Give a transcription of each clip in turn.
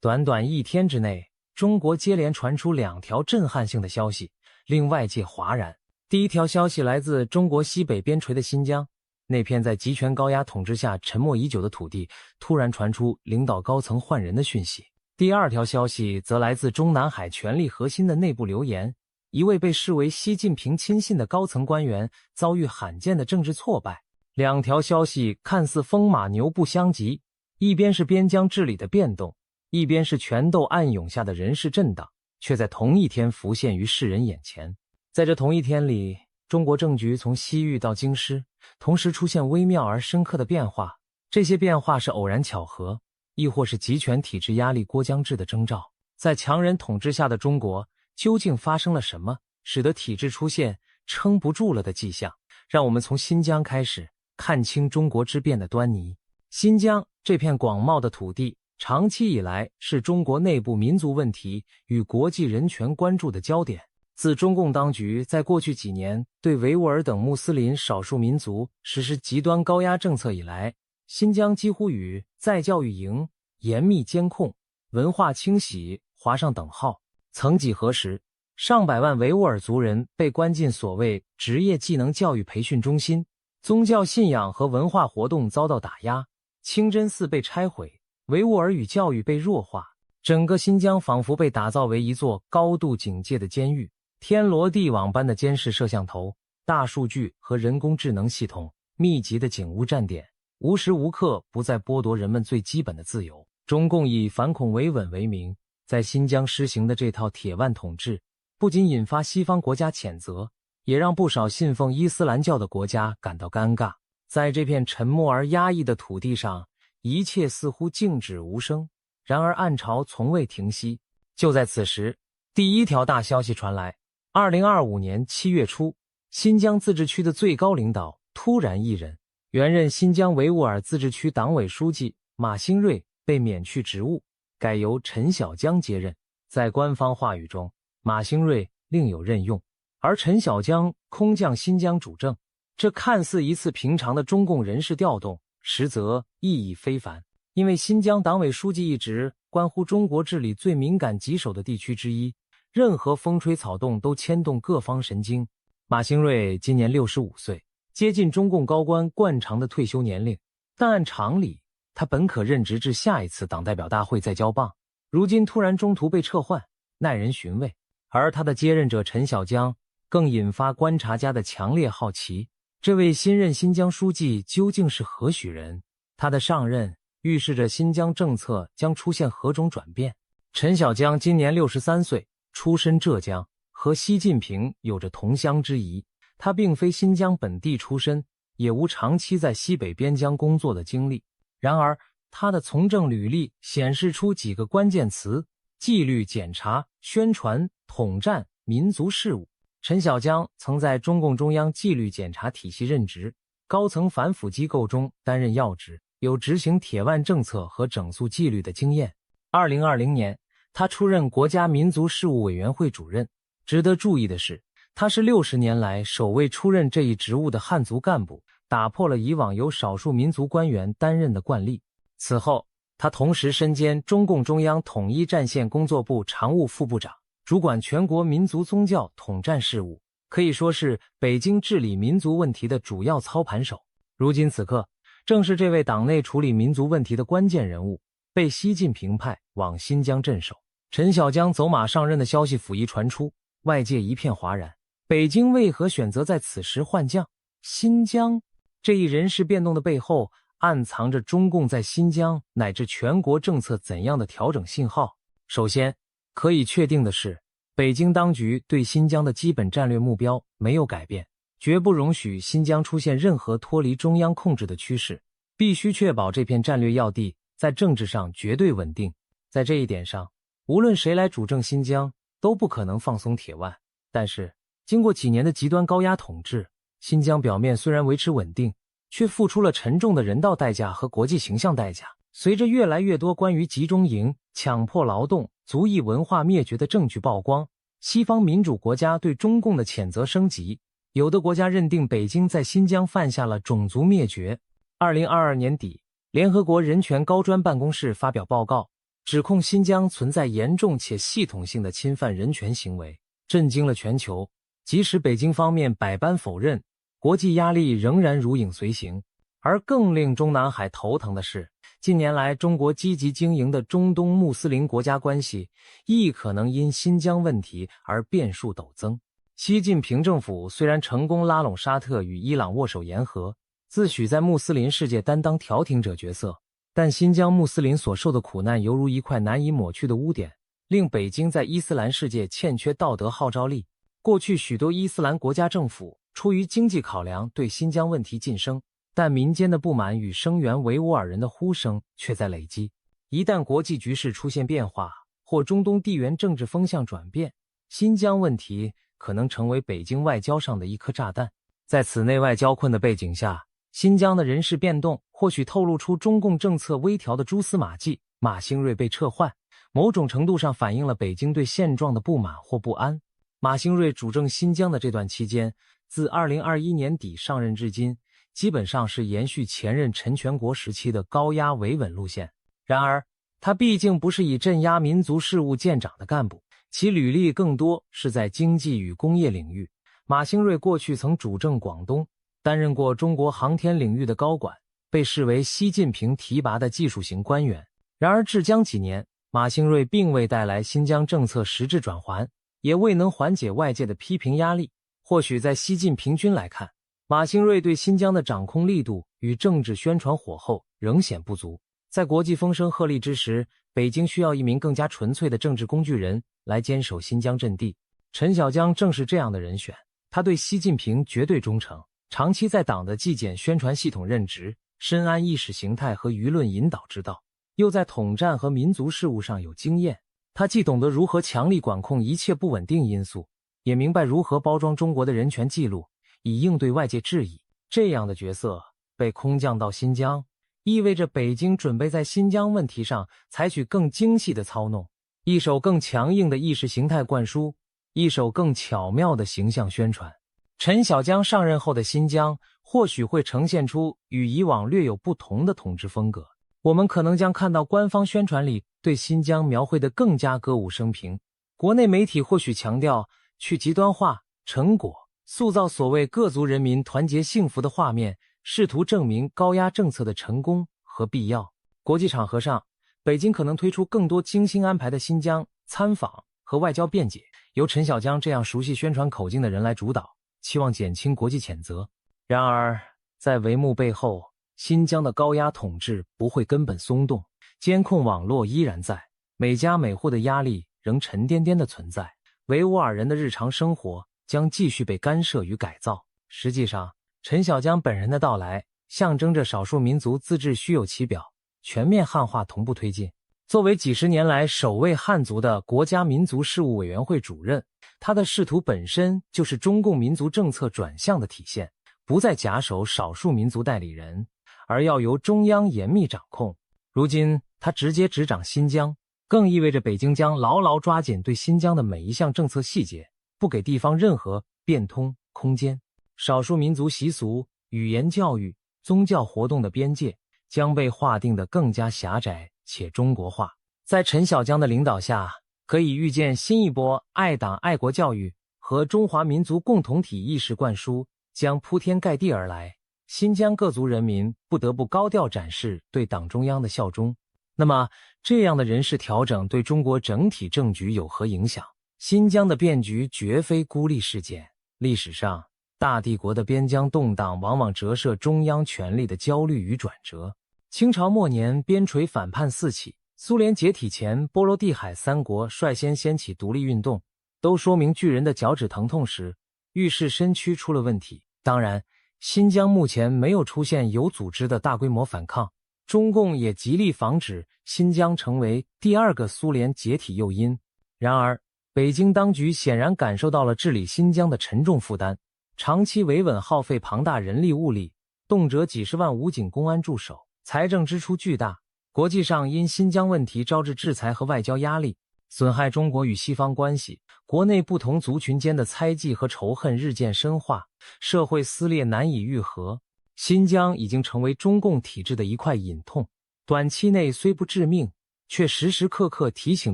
短短1天之内，中国接连传出2条震撼性的消息，令外界哗然。第一条消息来自中国西北边陲的新疆，那片在集权高压统治下沉默已久的土地，突然传出领导高层换人的讯息。第二条消息则来自中南海权力核心的内部流言，一位被视为习近平亲信的高层官员遭遇罕见的政治挫败。2条消息看似风马牛不相及，一边是边疆治理的变动，一边是权斗暗涌下的人事震荡，却在同一天浮现于世人眼前。在这同一天里，中国政局从西域到京师，同时出现微妙而深刻的变化。这些变化是偶然巧合，亦或是集权体制压力过将至的征兆。在强人统治下的中国，究竟发生了什么，使得体制出现撑不住了的迹象？让我们从新疆开始，看清中国之变的端倪。新疆这片广袤的土地，长期以来是中国内部民族问题与国际人权关注的焦点。自中共当局在过去几年对维吾尔等穆斯林少数民族实施极端高压政策以来，新疆几乎与再教育营、严密监控、文化清洗划上等号。曾几何时，上百万维吾尔族人被关进所谓职业技能教育培训中心，宗教信仰和文化活动遭到打压，清真寺被拆毁，维吾尔语教育被弱化，整个新疆仿佛被打造为一座高度警戒的监狱。天罗地网般的监视摄像头、大数据和人工智能系统，密集的警务站点，无时无刻不在剥夺人们最基本的自由。中共以反恐维稳为名，在新疆施行的这套铁腕统治，不仅引发西方国家谴责，也让不少信奉伊斯兰教的国家感到尴尬。在这片沉默而压抑的土地上，一切似乎静止无声，然而暗潮从未停息。就在此时，第一条大消息传来：2025年7月初，新疆自治区的最高领导突然易任，原任新疆维吾尔自治区党委书记马兴瑞被免去职务，改由陈小江接任。在官方话语中，马兴瑞另有任用，而陈小江空降新疆主政。这看似一次平常的中共人事调动，实则意义非凡。因为新疆党委书记一职关乎中国治理最敏感棘手的地区之一，任何风吹草动都牵动各方神经。马兴瑞今年65岁，接近中共高官惯常的退休年龄，但按常理，他本可任职至下一次党代表大会再交棒，如今突然中途被撤换，耐人寻味。而他的接任者陈小江更引发观察家的强烈好奇，这位新任新疆书记究竟是何许人？他的上任预示着新疆政策将出现何种转变？陈小江今年63岁，出身浙江，和习近平有着同乡之谊。他并非新疆本地出身，也无长期在西北边疆工作的经历。然而，他的从政履历显示出几个关键词：纪律检查、宣传、统战、民族事务。陈小江曾在中共中央纪律检查体系任职，高层反腐机构中担任要职，有执行铁腕政策和整肃纪律的经验。2020年，他出任国家民族事务委员会主任。值得注意的是，他是60年来首位出任这一职务的汉族干部，打破了以往由少数民族官员担任的惯例。此后，他同时身兼中共中央统一战线工作部常务副部长，主管全国民族宗教统战事务，可以说是北京治理民族问题的主要操盘手。如今此刻，正是这位党内处理民族问题的关键人物，被习近平派往新疆镇守。陈小江走马上任的消息甫一传出，外界一片哗然。北京为何选择在此时换将？新疆这一人事变动的背后，暗藏着中共在新疆乃至全国政策怎样的调整信号？首先，可以确定的是，北京当局对新疆的基本战略目标没有改变，绝不容许新疆出现任何脱离中央控制的趋势，必须确保这片战略要地在政治上绝对稳定。在这一点上，无论谁来主政新疆，都不可能放松铁腕。但是，经过几年的极端高压统治，新疆表面虽然维持稳定，却付出了沉重的人道代价和国际形象代价。随着越来越多关于集中营、强迫劳动、族裔文化灭绝的证据曝光，西方民主国家对中共的谴责升级，有的国家认定北京在新疆犯下了种族灭绝。2022年底，联合国人权高专办公室发表报告，指控新疆存在严重且系统性的侵犯人权行为，震惊了全球。即使北京方面百般否认，国际压力仍然如影随形。而更令中南海头疼的是，近年来中国积极经营的中东穆斯林国家关系亦可能因新疆问题而变数陡增。习近平政府虽然成功拉拢沙特与伊朗握手言和，自诩在穆斯林世界担当调停者角色，但新疆穆斯林所受的苦难犹如一块难以抹去的污点，令北京在伊斯兰世界欠缺道德号召力。过去许多伊斯兰国家政府出于经济考量对新疆问题晋升，但民间的不满与声援维吾尔人的呼声却在累积。一旦国际局势出现变化，或中东地缘政治风向转变，新疆问题可能成为北京外交上的一颗炸弹。在此内外交困的背景下，新疆的人事变动或许透露出中共政策微调的蛛丝马迹。马兴瑞被撤换，某种程度上反映了北京对现状的不满或不安。马兴瑞主政新疆的这段期间，自2021年底上任至今，基本上是延续前任陈全国时期的高压维稳路线。然而，他毕竟不是以镇压民族事务见长的干部，其履历更多是在经济与工业领域。马兴瑞过去曾主政广东，担任过中国航天领域的高管，被视为习近平提拔的技术型官员。然而至疆几年，马兴瑞并未带来新疆政策实质转圜，也未能缓解外界的批评压力。或许在习近平军来看，马兴瑞对新疆的掌控力度与政治宣传火候仍显不足。在国际风声鹤唳之时，北京需要一名更加纯粹的政治工具人来坚守新疆阵地。陈小江正是这样的人选，他对习近平绝对忠诚，长期在党的纪检宣传系统任职，深谙意识形态和舆论引导之道，又在统战和民族事务上有经验。他既懂得如何强力管控一切不稳定因素，也明白如何包装中国的人权记录，以应对外界质疑。这样的角色被空降到新疆，意味着北京准备在新疆问题上采取更精细的操弄，一手更强硬的意识形态灌输，一手更巧妙的形象宣传。陈小江上任后的新疆或许会呈现出与以往略有不同的统治风格，我们可能将看到官方宣传里对新疆描绘得更加歌舞升平，国内媒体或许强调去极端化、成果，塑造所谓各族人民团结幸福的画面，试图证明高压政策的成功和必要。国际场合上，北京可能推出更多精心安排的新疆参访和外交辩解，由陈小江这样熟悉宣传口径的人来主导，期望减轻国际谴责。然而，在帷幕背后，新疆的高压统治不会根本松动，监控网络依然在，每家每户的压力仍沉甸甸的存在，维吾尔人的日常生活将继续被干涉与改造。实际上，陈小江本人的到来象征着少数民族自治虚有其表，全面汉化同步推进。作为几十年来首位汉族的国家民族事务委员会主任，他的仕途本身就是中共民族政策转向的体现，不再假手少数民族代理人，而要由中央严密掌控。如今他直接执掌新疆，更意味着北京将牢牢抓紧对新疆的每一项政策细节，不给地方任何变通空间。少数民族习俗、语言教育、宗教活动的边界将被划定得更加狭窄且中国化。在陈小江的领导下，可以预见新一波爱党爱国教育和中华民族共同体意识灌输将铺天盖地而来，新疆各族人民不得不高调展示对党中央的效忠。那么，这样的人事调整对中国整体政局有何影响？新疆的变局绝非孤立事件，历史上大帝国的边疆动荡往往折射中央权力的焦虑与转折。清朝末年边陲反叛四起，苏联解体前波罗的海三国率先掀起独立运动，都说明巨人的脚趾疼痛时，预示身躯出了问题。当然，新疆目前没有出现有组织的大规模反抗，中共也极力防止新疆成为第二个苏联解体诱因。然而，北京当局显然感受到了治理新疆的沉重负担，长期维稳耗费庞大人力物力，动辄几十万武警公安驻守，财政支出巨大。国际上因新疆问题招致制裁和外交压力，损害中国与西方关系，国内不同族群间的猜忌和仇恨日渐深化，社会撕裂难以愈合。新疆已经成为中共体制的一块隐痛，短期内虽不致命，却时时刻刻提醒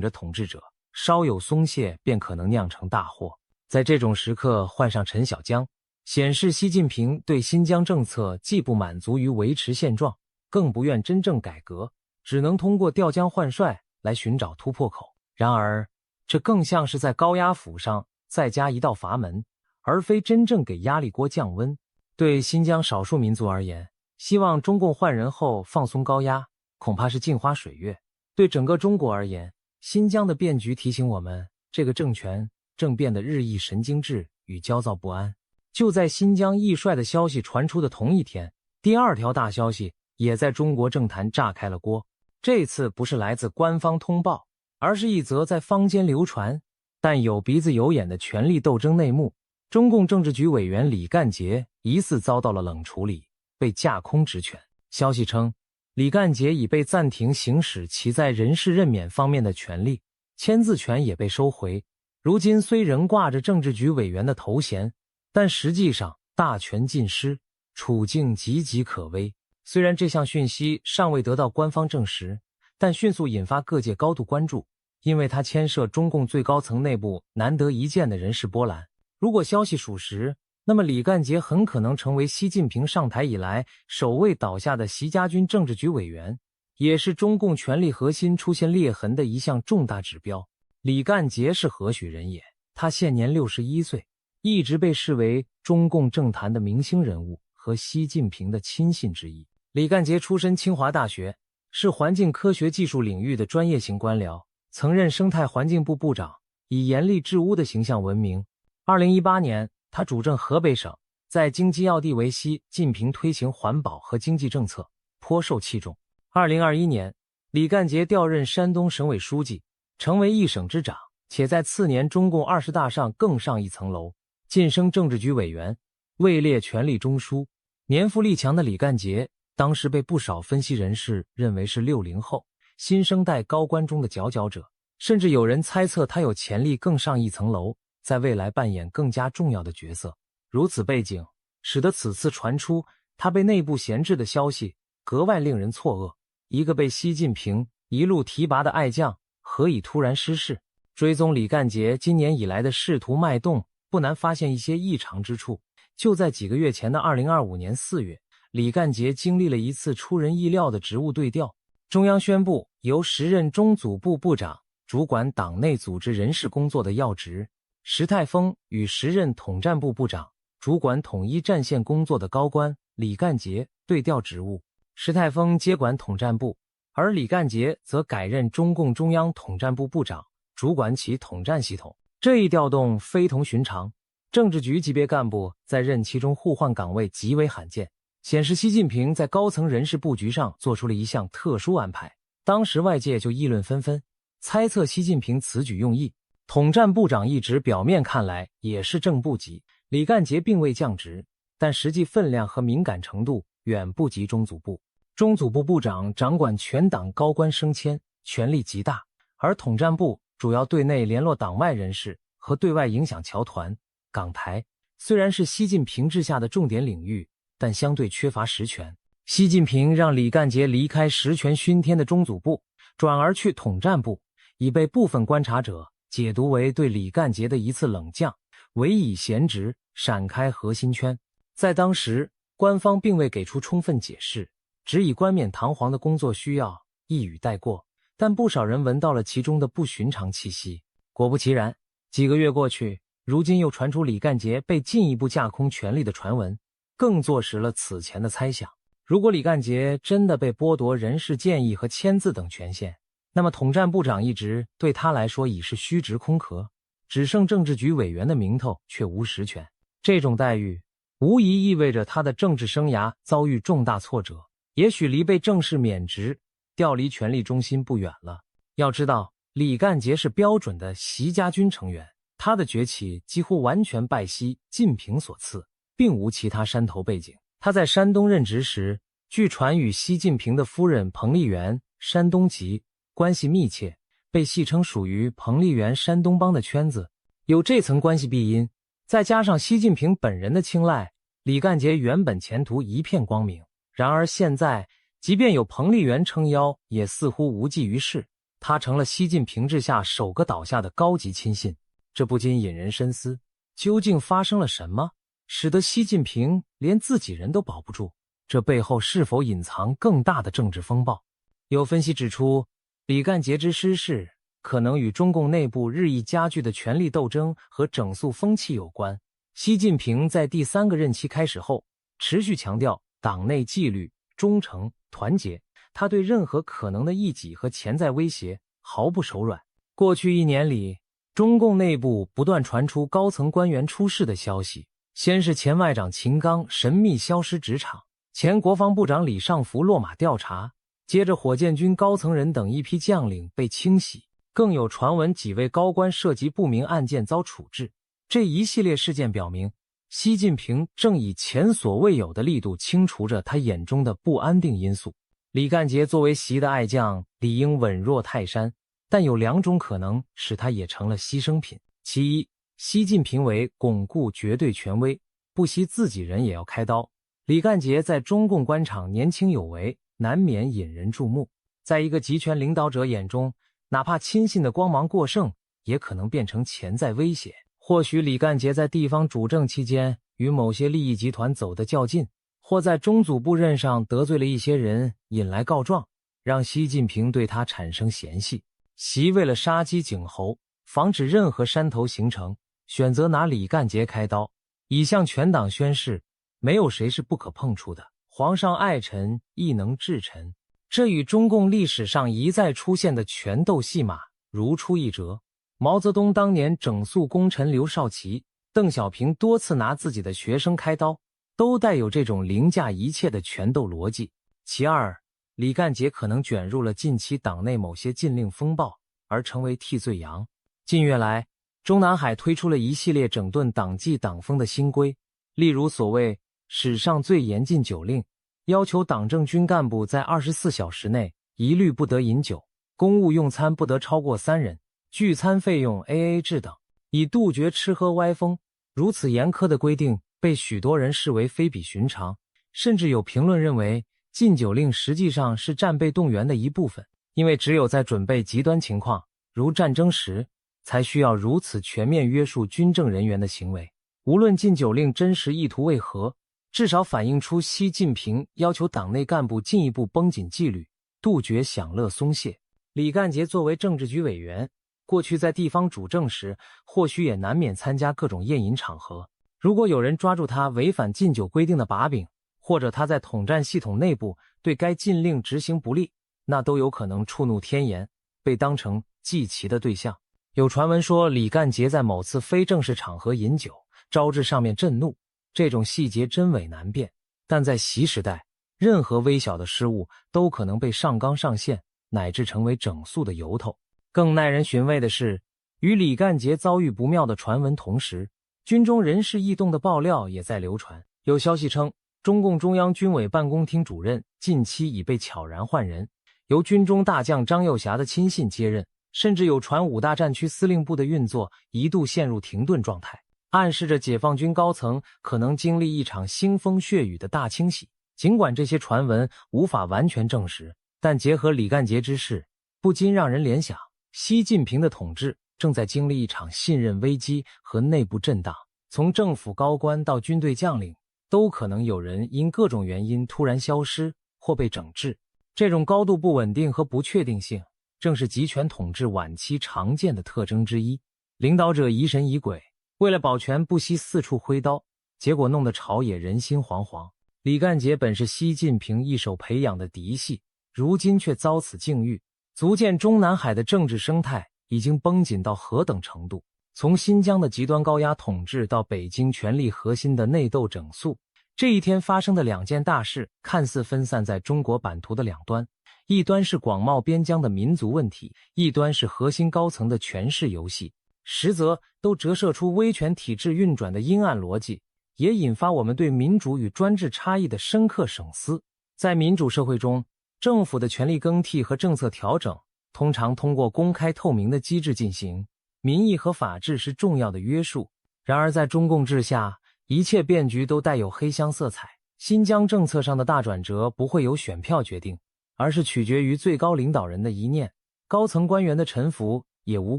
着统治者，稍有松懈便可能酿成大祸。在这种时刻换上陈小江，显示习近平对新疆政策既不满足于维持现状，更不愿真正改革，只能通过调将换帅来寻找突破口。然而，这更像是在高压釜上再加一道阀门，而非真正给压力锅降温。对新疆少数民族而言，希望中共换人后放松高压，恐怕是镜花水月。对整个中国而言，新疆的变局提醒我们，这个政权正变得日益神经质与焦躁不安。就在新疆易帅的消息传出的同一天，第二条大消息也在中国政坛炸开了锅。这次不是来自官方通报，而是一则在坊间流传但有鼻子有眼的权力斗争内幕。中共政治局委员李干杰疑似遭到了冷处理，被架空职权。消息称，李干杰已被暂停行使其在人事任免方面的权利，签字权也被收回。如今虽仍挂着政治局委员的头衔，但实际上大权尽失，处境岌岌可危。虽然这项讯息尚未得到官方证实，但迅速引发各界高度关注，因为它牵涉中共最高层内部难得一见的人事波澜。如果消息属实，那么李干杰很可能成为习近平上台以来首位倒下的习家军政治局委员，也是中共权力核心出现裂痕的一项重大指标。李干杰是何许人也？他现年61岁，一直被视为中共政坛的明星人物和习近平的亲信之一。李干杰出身清华大学，是环境科学技术领域的专业型官僚，曾任生态环境部部长，以严厉治污的形象闻名。2018年，他主政河北省，在京畿要地为习近平推行环保和经济政策，颇受器重。2021年，李干杰调任山东省委书记，成为一省之长，且在次年中共20大上更上一层楼，晋升政治局委员，位列权力中枢。年富力强的李干杰，当时被不少分析人士认为是60后新生代高官中的佼佼者，甚至有人猜测他有潜力更上一层楼，在未来扮演更加重要的角色。如此背景，使得此次传出他被内部闲置的消息格外令人错愕。一个被习近平一路提拔的爱将，何以突然失势？追踪李干杰今年以来的仕途脉动，不难发现一些异常之处。就在几个月前的2025年4月，李干杰经历了一次出人意料的职务对调。中央宣布由时任中组部部长主管党内组织人事工作的要职石泰峰与时任统战部部长主管统一战线工作的高官李干杰对调职务。石泰峰接管统战部，而李干杰则改任中共中央统战部部长，主管其统战系统。这一调动非同寻常，政治局级别干部在任期中互换岗位极为罕见，显示习近平在高层人事布局上做出了一项特殊安排。当时外界就议论纷纷，猜测习近平此举用意。统战部长一职表面看来也是正部级，李干杰并未降职，但实际分量和敏感程度远不及中组部。中组部部长掌管全党高官升迁，权力极大，而统战部主要对内联络党外人士和对外影响侨团、港台。虽然是习近平治下的重点领域，但相对缺乏实权。习近平让李干杰离开实权熏天的中组部，转而去统战部，已被部分观察者解读为对李干杰的一次冷降，委以闲职，闪开核心圈。在当时，官方并未给出充分解释，只以冠冕堂皇的工作需要一语带过，但不少人闻到了其中的不寻常气息。果不其然，几个月过去，如今又传出李干杰被进一步架空权力的传闻，更坐实了此前的猜想。如果李干杰真的被剥夺人事建议和签字等权限，那么统战部长一职对他来说已是虚职空壳，只剩政治局委员的名头却无实权。这种待遇无疑意味着他的政治生涯遭遇重大挫折，也许离被正式免职、调离权力中心不远了。要知道，李干杰是标准的习家军成员，他的崛起几乎完全拜习近平所赐，并无其他山头背景。他在山东任职时，据传与习近平的夫人彭丽媛山东籍关系密切，被戏称属于彭丽媛山东帮的圈子。有这层关系庇荫，再加上习近平本人的青睐，李干杰原本前途一片光明。然而现在，即便有彭丽媛撑腰，也似乎无济于事。他成了习近平治下首个倒下的高级亲信，这不禁引人深思，究竟发生了什么，使得习近平连自己人都保不住？这背后是否隐藏更大的政治风暴？有分析指出，李干杰之失势可能与中共内部日益加剧的权力斗争和整肃风气有关。习近平在第3个任期开始后，持续强调党内纪律、忠诚、团结，他对任何可能的异己和潜在威胁毫不手软。过去1年里，中共内部不断传出高层官员出事的消息，先是前外长秦刚神秘消失职场，前国防部长李尚福落马调查，接着火箭军高层人等一批将领被清洗，更有传闻几位高官涉及不明案件遭处置。这一系列事件表明，习近平正以前所未有的力度清除着他眼中的不安定因素。李干杰作为习的爱将，理应稳若泰山，但有2种可能使他也成了牺牲品。其一，习近平为巩固绝对权威，不惜自己人也要开刀。李干杰在中共官场年轻有为，难免引人注目。在一个集权领导者眼中，哪怕亲信的光芒过剩，也可能变成潜在威胁。或许李干杰在地方主政期间与某些利益集团走得较近，或在中组部任上得罪了一些人，引来告状，让习近平对他产生嫌隙。习为了杀鸡儆猴，防止任何山头形成，选择拿李干杰开刀，以向全党宣示，没有谁是不可碰触的，皇上爱臣亦能治臣。这与中共历史上一再出现的权斗戏码如出一辙。毛泽东当年整肃功臣刘少奇，邓小平多次拿自己的学生开刀，都带有这种凌驾一切的权斗逻辑。其二，李干杰可能卷入了近期党内某些禁令风暴，而成为替罪羊。近月来，中南海推出了一系列整顿党纪党风的新规，例如所谓史上最严禁酒令，要求党政军干部在24小时内一律不得饮酒，公务用餐不得超过3人，聚餐费用 AA 制等，以杜绝吃喝歪风。如此严苛的规定被许多人视为非比寻常，甚至有评论认为禁酒令实际上是战备动员的一部分，因为只有在准备极端情况，如战争时，才需要如此全面约束军政人员的行为。无论禁酒令真实意图为何，至少反映出习近平要求党内干部进一步绷紧纪律，杜绝享乐松懈。李干杰作为政治局委员，过去在地方主政时，或许也难免参加各种宴饮场合。如果有人抓住他违反禁酒规定的把柄，或者他在统战系统内部对该禁令执行不力，那都有可能触怒天颜，被当成祭旗的对象。有传闻说李干杰在某次非正式场合饮酒，招致上面震怒，这种细节真伪难辨，但在习时代，任何微小的失误都可能被上纲上线，乃至成为整肃的由头。更耐人寻味的是，与李干杰遭遇不妙的传闻同时，军中人事异动的爆料也在流传。有消息称，中共中央军委办公厅主任近期已被悄然换人，由军中大将张又侠的亲信接任，甚至有传5大战区司令部的运作一度陷入停顿状态，暗示着解放军高层可能经历一场腥风血雨的大清洗。尽管这些传闻无法完全证实，但结合李干杰之事，不禁让人联想，习近平的统治正在经历一场信任危机和内部震荡，从政府高官到军队将领，都可能有人因各种原因突然消失或被整治。这种高度不稳定和不确定性，正是集权统治晚期常见的特征之一。领导者疑神疑鬼，为了保全不惜四处挥刀，结果弄得朝野人心惶惶。李干杰本是习近平一手培养的嫡系，如今却遭此境遇，足见中南海的政治生态已经绷紧到何等程度。从新疆的极端高压统治到北京权力核心的内斗整肃，这一天发生的2件大事看似分散在中国版图的两端，一端是广袤边疆的民族问题，一端是核心高层的权势游戏，实则都折射出威权体制运转的阴暗逻辑，也引发我们对民主与专制差异的深刻省思。在民主社会中，政府的权力更替和政策调整通常通过公开透明的机制进行，民意和法治是重要的约束。然而在中共治下，一切变局都带有黑箱色彩。新疆政策上的大转折不会由选票决定，而是取决于最高领导人的一念。高层官员的臣服也无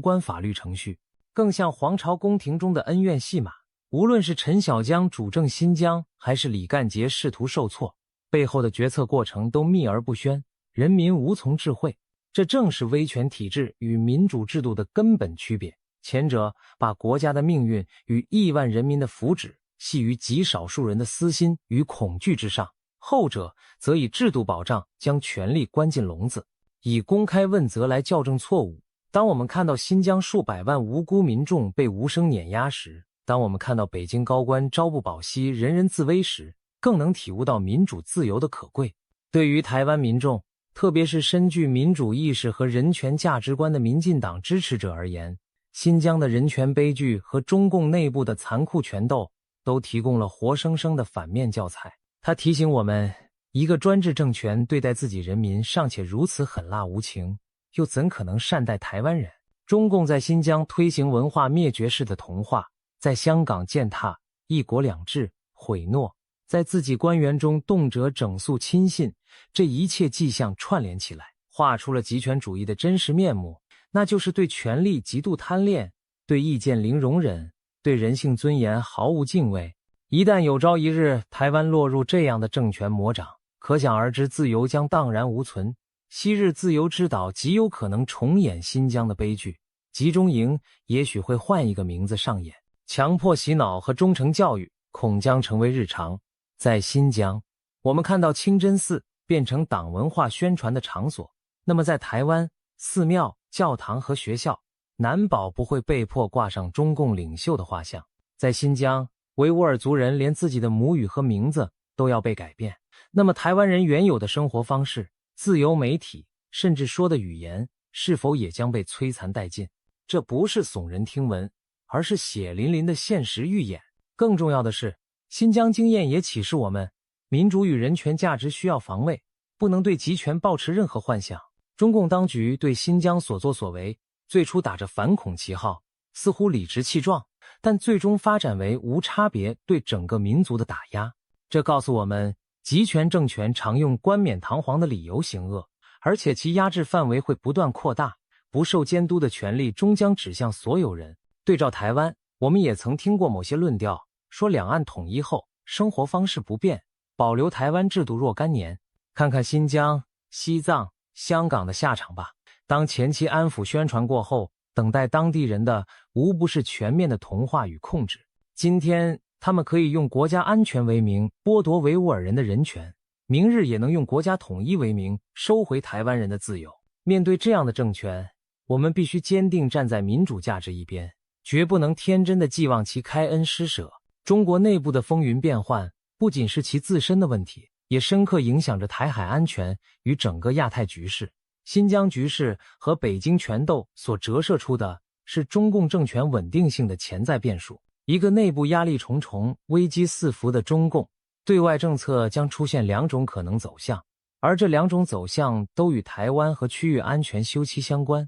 关法律程序，更像皇朝宫廷中的恩怨戏码。无论是陈小江主政新疆，还是李干杰试图受挫，背后的决策过程都秘而不宣，人民无从智慧。这正是威权体制与民主制度的根本区别。前者把国家的命运与亿万人民的福祉系于极少数人的私心与恐惧之上，后者则以制度保障将权力关进笼子，以公开问责来校正错误。当我们看到新疆数百万无辜民众被无声碾压时，当我们看到北京高官朝不保夕，人人自危时，更能体悟到民主自由的可贵。对于台湾民众，特别是深具民主意识和人权价值观的民进党支持者而言，新疆的人权悲剧和中共内部的残酷权斗都提供了活生生的反面教材。它提醒我们，一个专制政权对待自己人民尚且如此狠辣无情，又怎可能善待台湾人？中共在新疆推行文化灭绝式的同化，在香港践踏一国两制，毁诺，在自己官员中动辄整肃亲信，这一切迹象串联起来，画出了极权主义的真实面目，那就是对权力极度贪恋，对意见零容忍，对人性尊严毫无敬畏。一旦有朝一日台湾落入这样的政权魔掌，可想而知自由将荡然无存。昔日自由之岛极有可能重演新疆的悲剧，集中营也许会换一个名字上演，强迫洗脑和忠诚教育恐将成为日常。在新疆，我们看到清真寺变成党文化宣传的场所，那么在台湾，寺庙、教堂和学校难保不会被迫挂上中共领袖的画像。在新疆，维吾尔族人连自己的母语和名字都要被改变，那么台湾人原有的生活方式、自由媒体，甚至说的语言，是否也将被摧残殆尽？这不是耸人听闻，而是血淋淋的现实预演。更重要的是，新疆经验也启示我们，民主与人权价值需要防卫，不能对集权抱持任何幻想。中共当局对新疆所作所为，最初打着反恐旗号，似乎理直气壮，但最终发展为无差别对整个民族的打压。这告诉我们，集权政权常用冠冕堂皇的理由行恶，而且其压制范围会不断扩大，不受监督的权力终将指向所有人。对照台湾，我们也曾听过某些论调，说两岸统一后生活方式不变，保留台湾制度若干年。看看新疆、西藏、香港的下场吧。当前期安抚宣传过后，等待当地人的无不是全面的同化与控制。今天他们可以用国家安全为名剥夺维吾尔人的人权，明日也能用国家统一为名收回台湾人的自由。面对这样的政权，我们必须坚定站在民主价值一边，绝不能天真的寄望其开恩施舍。中国内部的风云变幻，不仅是其自身的问题，也深刻影响着台海安全与整个亚太局势。新疆局势和北京权斗所折射出的是中共政权稳定性的潜在变数。一个内部压力重重、危机四伏的中共，对外政策将出现两种可能走向，而这两种走向都与台湾和区域安全休戚相关。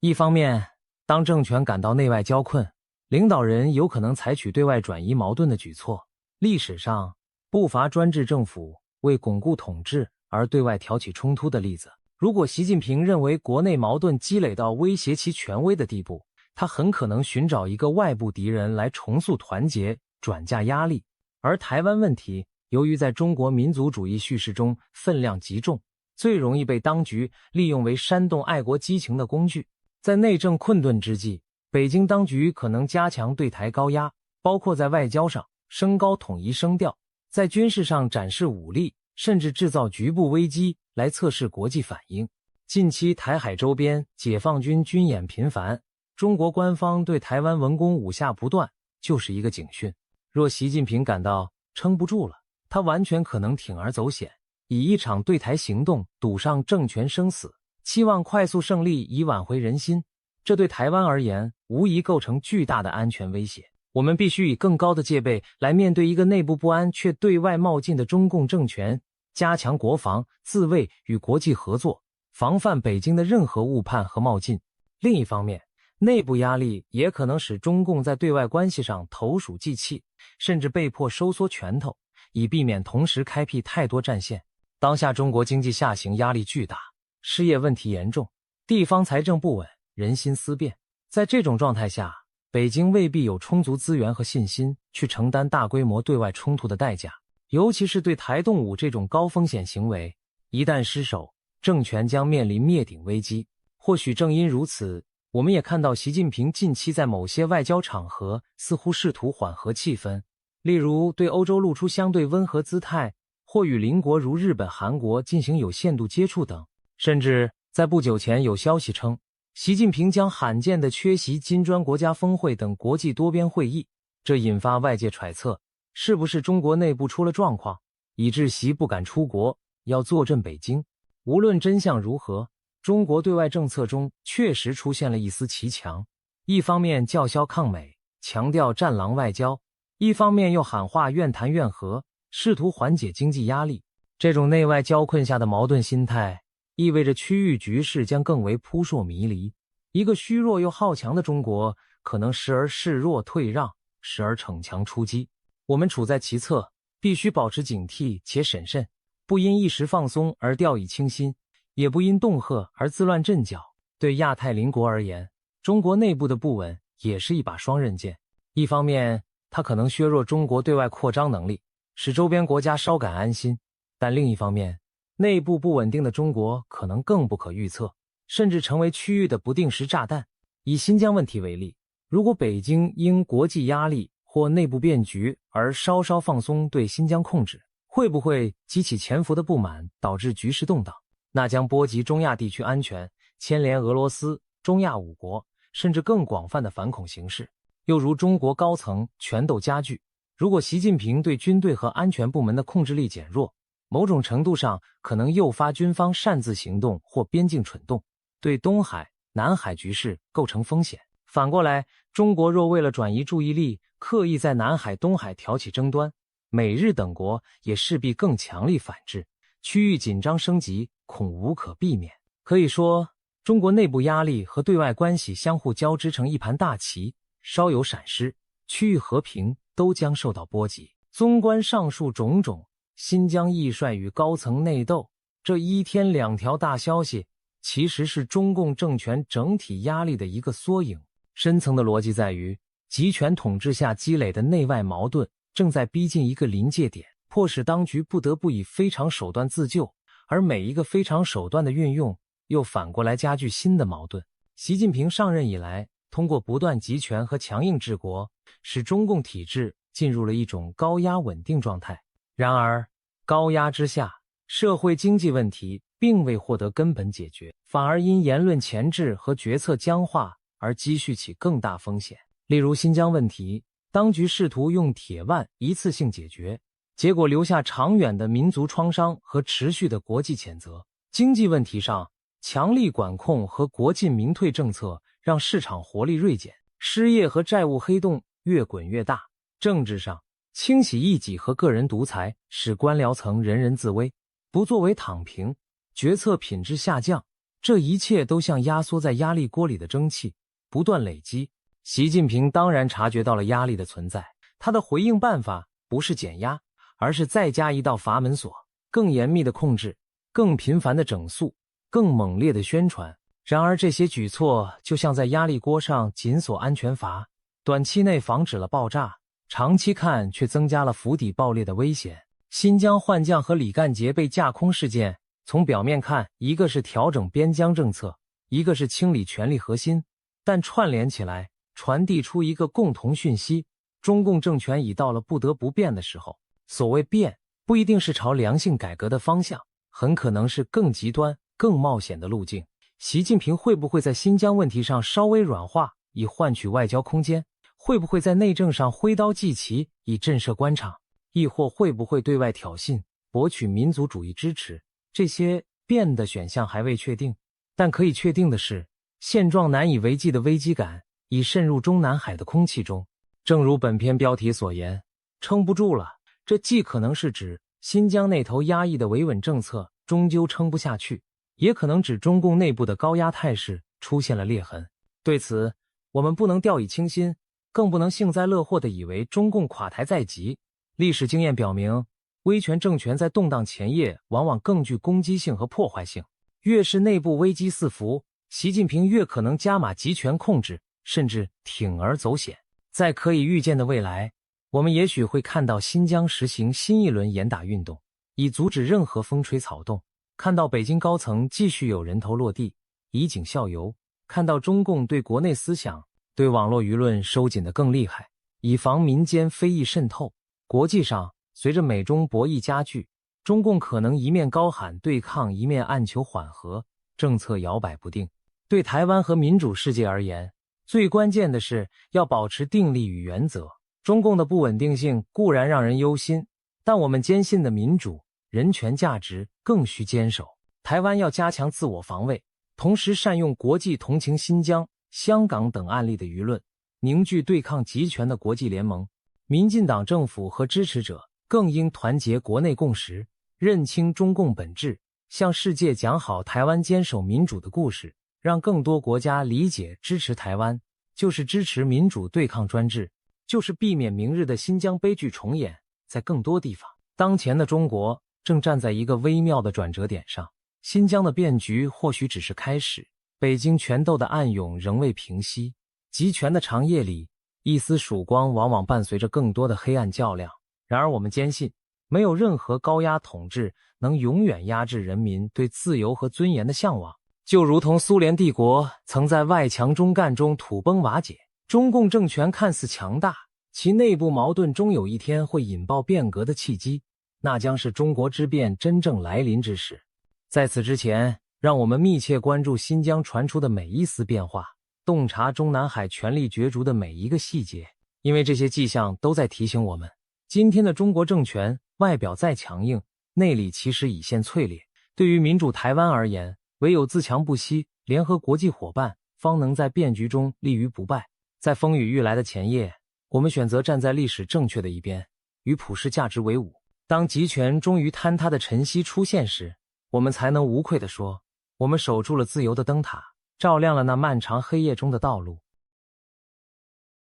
一方面，当政权感到内外交困，领导人有可能采取对外转移矛盾的举措。历史上不乏专制政府为巩固统治而对外挑起冲突的例子。如果习近平认为国内矛盾积累到威胁其权威的地步，他很可能寻找一个外部敌人来重塑团结，转嫁压力。而台湾问题，由于在中国民族主义叙事中分量极重，最容易被当局利用为煽动爱国激情的工具。在内政困顿之际，北京当局可能加强对台高压，包括在外交上升高统一声调，在军事上展示武力，甚至制造局部危机来测试国际反应。近期台海周边解放军军演频繁，中国官方对台湾文攻武吓不断，就是一个警讯。若习近平感到撑不住了，他完全可能铤而走险，以一场对台行动赌上政权生死，期望快速胜利以挽回人心。这对台湾而言无疑构成巨大的安全威胁。我们必须以更高的戒备来面对一个内部不安却对外冒进的中共政权，加强国防、自卫与国际合作，防范北京的任何误判和冒进。另一方面，内部压力也可能使中共在对外关系上投鼠忌器，甚至被迫收缩拳头，以避免同时开辟太多战线。当下中国经济下行压力巨大，失业问题严重，地方财政不稳，人心思变。在这种状态下，北京未必有充足资源和信心去承担大规模对外冲突的代价，尤其是对台动武这种高风险行为，一旦失守，政权将面临灭顶危机。或许正因如此，我们也看到习近平近期在某些外交场合似乎试图缓和气氛，例如对欧洲露出相对温和姿态，或与邻国如日本、韩国进行有限度接触等。甚至在不久前有消息称，习近平将罕见地缺席金砖国家峰会等国际多边会议，这引发外界揣测，是不是中国内部出了状况，以致习不敢出国，要坐镇北京。无论真相如何，中国对外政策中确实出现了一丝骑墙，一方面叫嚣抗美，强调战狼外交，一方面又喊话愿谈愿和，试图缓解经济压力。这种内外交困下的矛盾心态，意味着区域局势将更为扑朔迷离。一个虚弱又好强的中国，可能时而示弱退让，时而逞强出击。我们处在其侧，必须保持警惕且审慎，不因一时放松而掉以轻心，也不因恫吓而自乱阵脚。对亚太邻国而言，中国内部的不稳也是一把双刃剑。一方面，它可能削弱中国对外扩张能力，使周边国家稍感安心；但另一方面，内部不稳定的中国可能更不可预测，甚至成为区域的不定时炸弹。以新疆问题为例，如果北京因国际压力或内部变局而稍稍放松对新疆控制，会不会激起潜伏的不满，导致局势动荡？那将波及中亚地区安全，牵连俄罗斯、中亚5国，甚至更广泛的反恐形势。又如中国高层权斗加剧，如果习近平对军队和安全部门的控制力减弱，某种程度上可能诱发军方擅自行动或边境蠢动，对东海、南海局势构成风险。反过来，中国若为了转移注意力，刻意在南海、东海挑起争端，美日等国也势必更强力反制，区域紧张升级恐无可避免。可以说，中国内部压力和对外关系相互交织成一盘大棋，稍有闪失，区域和平都将受到波及。纵观上述种种，新疆易帅与高层内斗，这一天两条大消息，其实是中共政权整体压力的一个缩影。深层的逻辑在于，集权统治下积累的内外矛盾正在逼近一个临界点，迫使当局不得不以非常手段自救，而每一个非常手段的运用，又反过来加剧新的矛盾。习近平上任以来，通过不断集权和强硬治国，使中共体制进入了一种高压稳定状态。然而，高压之下，社会经济问题并未获得根本解决，反而因言论钳制和决策僵化而积蓄起更大风险。例如新疆问题，当局试图用铁腕一次性解决，结果留下长远的民族创伤和持续的国际谴责。经济问题上，强力管控和国进民退政策让市场活力锐减，失业和债务黑洞越滚越大。政治上，清洗异己和个人独裁，使官僚层人人自危，不作为躺平，决策品质下降，这一切都像压缩在压力锅里的蒸汽，不断累积。习近平当然察觉到了压力的存在，他的回应办法不是减压，而是再加一道阀门锁，更严密的控制，更频繁的整肃，更猛烈的宣传。然而这些举措就像在压力锅上紧锁安全阀，短期内防止了爆炸，长期看却增加了釜底爆裂的危险。新疆换将和李干杰被架空事件，从表面看，一个是调整边疆政策，一个是清理权力核心，但串联起来，传递出一个共同讯息：中共政权已到了不得不变的时候。所谓变，不一定是朝良性改革的方向，很可能是更极端、更冒险的路径。习近平会不会在新疆问题上稍微软化，以换取外交空间？会不会在内政上挥刀祭旗，以震慑官场？亦或会不会对外挑衅，博取民族主义支持？这些变的选项还未确定，但可以确定的是，现状难以为继的危机感已渗入中南海的空气中。正如本篇标题所言，撑不住了。这既可能是指新疆那头压抑的维稳政策终究撑不下去，也可能指中共内部的高压态势出现了裂痕。对此，我们不能掉以轻心，更不能幸灾乐祸地以为中共垮台在即。历史经验表明，威权政权在动荡前夜往往更具攻击性和破坏性。越是内部危机四伏，习近平越可能加码集权控制，甚至铤而走险。在可以预见的未来，我们也许会看到新疆实行新一轮严打运动，以阻止任何风吹草动；看到北京高层继续有人头落地，以儆效尤；看到中共对国内思想、对网络舆论收紧得更厉害，以防民间非议渗透。国际上，随着美中博弈加剧，中共可能一面高喊对抗，一面暗求缓和，政策摇摆不定。对台湾和民主世界而言，最关键的是要保持定力与原则。中共的不稳定性固然让人忧心，但我们坚信的民主、人权价值更需坚守。台湾要加强自我防卫，同时善用国际同情新疆、香港等案例的舆论，凝聚对抗集权的国际联盟。民进党政府和支持者更应团结国内共识，认清中共本质，向世界讲好台湾坚守民主的故事，让更多国家理解支持台湾就是支持民主对抗专制，就是避免明日的新疆悲剧重演。在更多地方，当前的中国正站在一个微妙的转折点上，新疆的变局或许只是开始，北京权斗的暗涌仍未平息，集权的长夜里，一丝曙光往往伴随着更多的黑暗较量。然而我们坚信，没有任何高压统治能永远压制人民对自由和尊严的向往。就如同苏联帝国曾在外强中干中土崩瓦解，中共政权看似强大，其内部矛盾终有一天会引爆变革的契机，那将是中国之变真正来临之时。在此之前，让我们密切关注新疆传出的每一丝变化，洞察中南海权力角逐的每一个细节，因为这些迹象都在提醒我们，今天的中国政权外表再强硬，内里其实已现淬裂。对于民主台湾而言，唯有自强不息，联合国际伙伴，方能在变局中立于不败。在风雨欲来的前夜，我们选择站在历史正确的一边，与普世价值为伍。当集权终于坍塌的晨曦出现时，我们才能无愧地说，我们守住了自由的灯塔，照亮了那漫长黑夜中的道路。